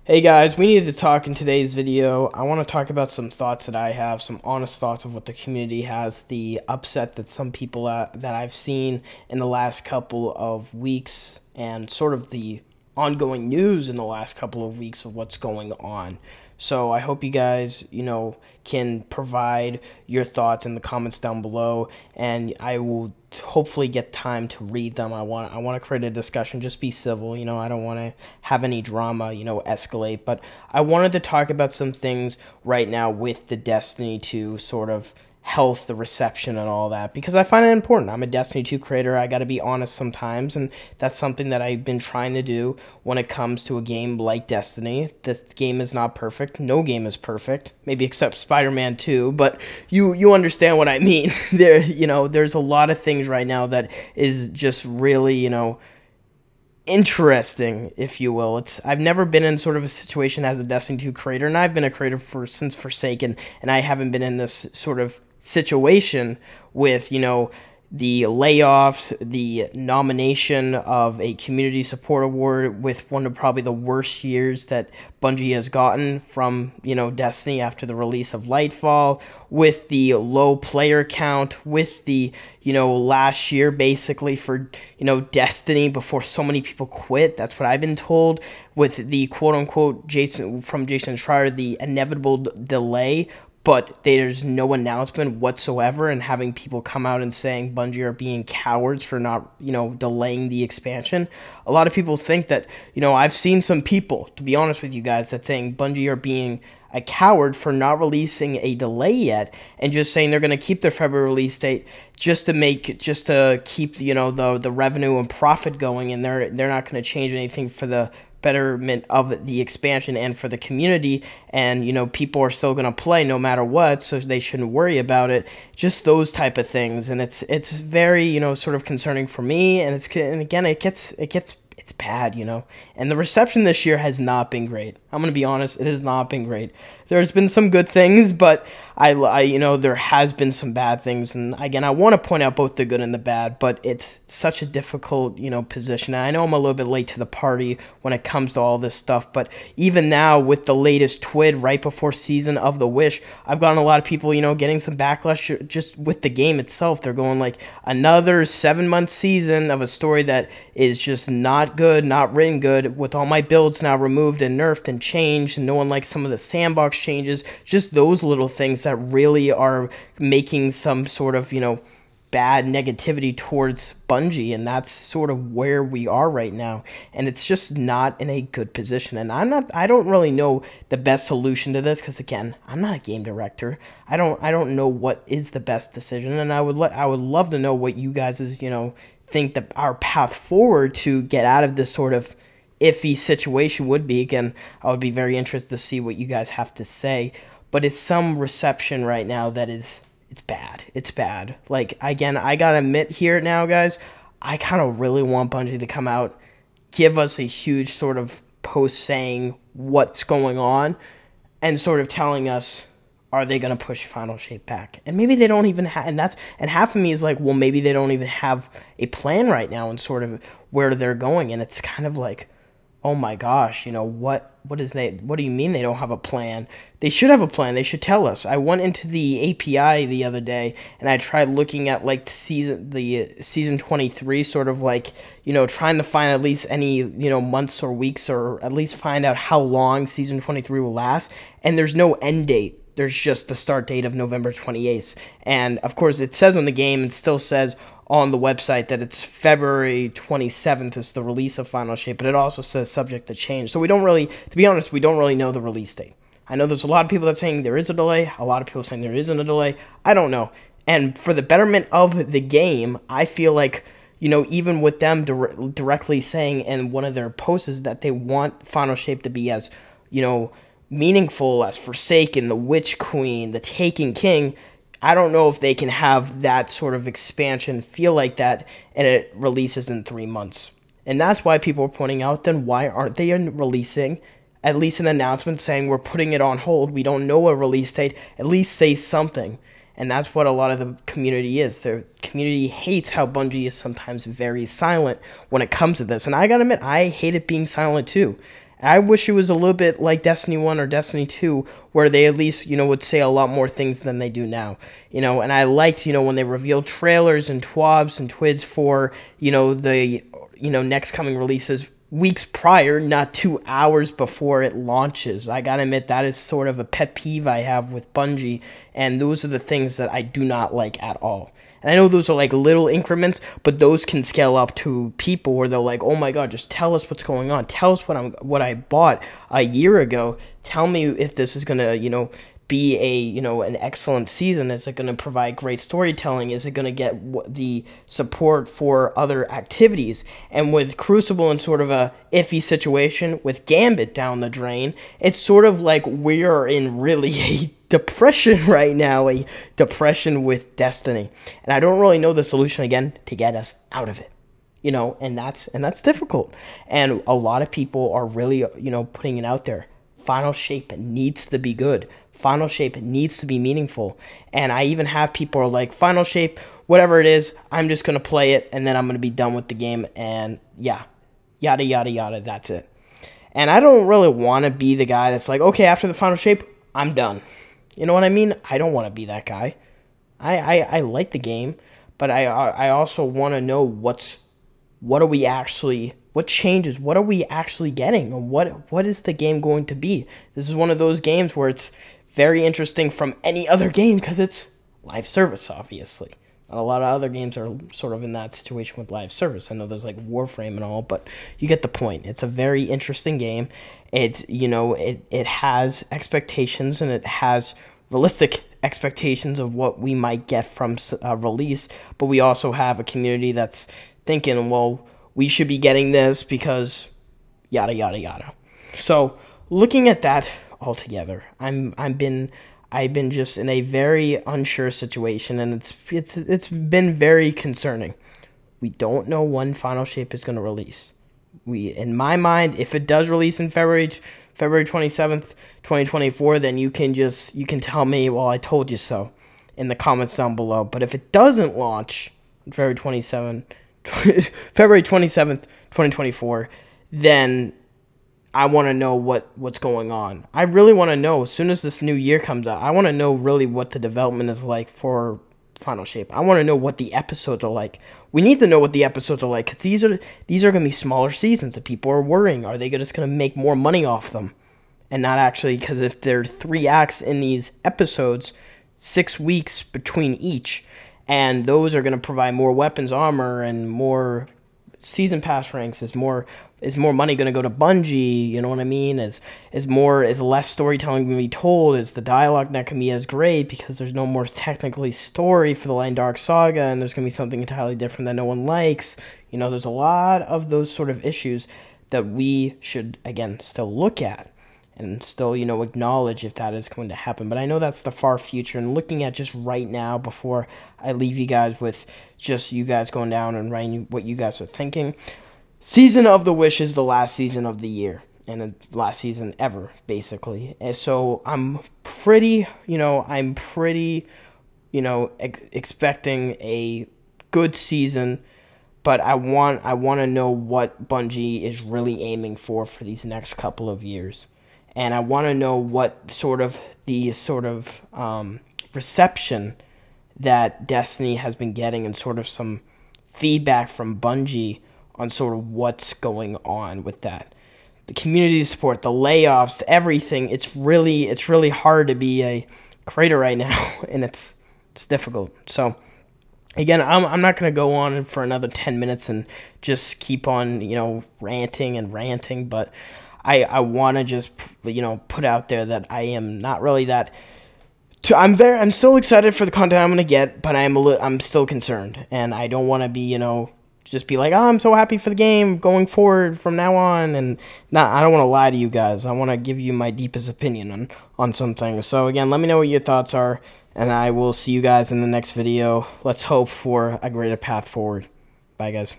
Hey guys, we needed to talk in today's video. I want to talk about some thoughts that I have, some honest thoughts of what the community has, the upset that some people that I've seen in the last couple of weeks, and sort of the ongoing news in the last couple of weeks of what's going on. So I hope you guys, can provide your thoughts in the comments down below, and I will hopefully get time to read them. I want to create a discussion. Just be civil. I don't want to have any drama, escalate. But I wanted to talk about some things right now with the Destiny 2 sort of health, the reception, and all that, because I find it important. I'm a Destiny 2 creator. I got to be honest sometimes, and that's something that I've been trying to do when it comes to a game like Destiny. This game is not perfect. No game is perfect, maybe except Spider-Man 2, but you understand what I mean. There's a lot of things right now that is just really, interesting, if you will. I've never been in sort of a situation as a Destiny 2 creator, and I've been a creator since Forsaken, and I haven't been in this sort of situation with, the layoffs, the nomination of a community support award with one of probably the worst years that Bungie has gotten from, Destiny after the release of Lightfall, with the low player count, with the, last year basically for, Destiny before so many people quit. That's what I've been told, with the quote-unquote Jason Schreier, the inevitable delay, but there's no announcement whatsoever, and having people come out and saying Bungie are being cowards for not, delaying the expansion. A lot of people think that, I've seen some people, to be honest with you guys, that saying Bungie are being a coward for not releasing a delay yet, and just saying they're going to keep their February release date just to keep, the revenue and profit going, and they're not going to change anything for the betterment of the expansion and for the community, and people are still going to play no matter what, so they shouldn't worry about it. Just those type of things, and it's very sort of concerning for me, and again it gets it's bad, and the reception this year has not been great. I'm going to be honest, it has not been great. There's been some good things, but I there has been some bad things, and again, I want to point out both the good and the bad, but it's such a difficult, position. And I know I'm a little bit late to the party when it comes to all this stuff, but even now with the latest TWID right before Season of the Wish, I've gotten a lot of people, getting some backlash just with the game itself. They're going like, another 7-month season of a story that is just not good, not written good, with all my builds now removed and nerfed and changed, and no one likes some of the sandbox changes. Just those little things that really are making some sort of, bad negativity towards Bungie, and that's sort of where we are right now, and it's just not in a good position. And I don't really know the best solution to this, because again, I'm not a game director. I don't know what is the best decision, and I would love to know what you guys think that our path forward to get out of this sort of iffy situation would be. Again, I would be very interested to see what you guys have to say, but it's some reception right now that is, it's bad. It's bad. Like, again, I gotta admit here now, guys, I kind of really want Bungie to come out, give us a huge sort of post saying what's going on, and sort of telling us, are they going to push Final Shape back? And maybe they don't even have, and half of me is like, well, maybe they don't even have a plan right now and sort of where they're going. And it's kind of like, oh my gosh, what do you mean they don't have a plan? They should have a plan. They should tell us. I went into the API the other day, and I tried looking at like season 23, sort of like, trying to find at least any, months or weeks, or at least find out how long season 23 will last. And there's no end date. There's just the start date of November 28th. And of course it says on the game, it still says on the website that it's February 27th is the release of Final Shape, but it also says subject to change. So we don't really, to be honest, we don't really know the release date. I know there's a lot of people that saying there is a delay, a lot of people saying there isn't a delay. I don't know. And for the betterment of the game, I feel like, even with them directly saying in one of their posts is that they want Final Shape to be as, meaningful as Forsaken, the Witch Queen, the Taken King. I don't know if they can have that sort of expansion feel like that, and it releases in 3 months. And that's why people are pointing out, then why aren't they releasing at least an announcement saying we're putting it on hold, we don't know a release date, at least say something. And that's what a lot of the community is. The community hates how Bungie is sometimes very silent when it comes to this. And I gotta admit, I hate it being silent too. I wish it was a little bit like Destiny 1 or Destiny 2, where they at least, would say a lot more things than they do now. And I liked, when they revealed trailers and twabs and twids for, the, next coming releases weeks prior, not 2 hours before it launches. I gotta admit, that is sort of a pet peeve I have with Bungie, and those are the things that I do not like at all. And I know those are like little increments, but those can scale up to people where they're like, "Oh my God, just tell us what's going on. Tell us what I bought a year ago. Tell me if this is gonna, be a, an excellent season. Is it gonna provide great storytelling? Is it gonna get the support for other activities?" And with Crucible in sort of a iffy situation with Gambit down the drain, it's sort of like we're in really a depression right now, a depression with Destiny, and I don't really know the solution again to get us out of it, and that's difficult, and a lot of people are really putting it out there. Final Shape needs to be good. Final Shape needs to be meaningful, and I even have people are like, Final Shape, whatever it is, I'm just gonna play it and then I'm gonna be done with the game, and yeah, yada yada yada, that's it. And I don't really want to be the guy that's like, okay, after the Final Shape, I'm done. You know what I mean? I don't want to be that guy. I like the game, but I also want to know what changes, what are we actually getting, and what is the game going to be? This is one of those games where it's very interesting from any other game because it's live service, obviously. Not a lot of other games are sort of in that situation with live service. I know there's like Warframe and all, but you get the point. It's a very interesting game. It has expectations, and it has realistic expectations of what we might get from release, but we also have a community that's thinking, well, we should be getting this because yada yada yada. So looking at that all together, I've been just in a very unsure situation, and it's been very concerning. We don't know when Final Shape is going to release. In my mind, if it does release in February 27th, 2024, then you can tell me, well, I told you so, in the comments down below. But if it doesn't launch on February 27th, 2024, then I want to know what's going on. I really want to know, as soon as this new year comes out, I want to know really what the development is like for Final Shape. I want to know what the episodes are like. We need to know what the episodes are like, because these are going to be smaller seasons that people are worrying. Are they just going to make more money off them? And not actually, because if there are 3 acts in these episodes, 6 weeks between each, and those are going to provide more weapons, armor, and more season pass ranks. Is more money going to go to Bungie? You know what I mean? Is less storytelling going to be told? Is the dialogue not going to be as great because there's no more technically story for the Light and Dark saga, and there's going to be something entirely different that no one likes? There's a lot of those sort of issues that we should, again, still look at and still, acknowledge if that is going to happen. But I know that's the far future, and looking at just right now before I leave you guys with just you guys going down and writing what you guys are thinking. Season of the Wish is the last season of the year, and the last season ever, basically. And so I'm pretty, expecting a good season, but I want to know what Bungie is really aiming for these next couple of years. And I want to know what the reception that Destiny has been getting, and sort of some feedback from Bungie on sort of what's going on with that. The community support, the layoffs, everything. It's really hard to be a creator right now, and it's difficult. So again, I'm not going to go on for another 10 minutes and just keep on, ranting, but I want to just, put out there that I am not really that. I'm still excited for the content I'm going to get, but I'm still concerned, and I don't want to be, just be like, oh, I'm so happy for the game going forward from now on, and I don't want to lie to you guys. I want to give you my deepest opinion on some things. So again, let me know what your thoughts are, and I will see you guys in the next video. Let's hope for a greater path forward. Bye, guys.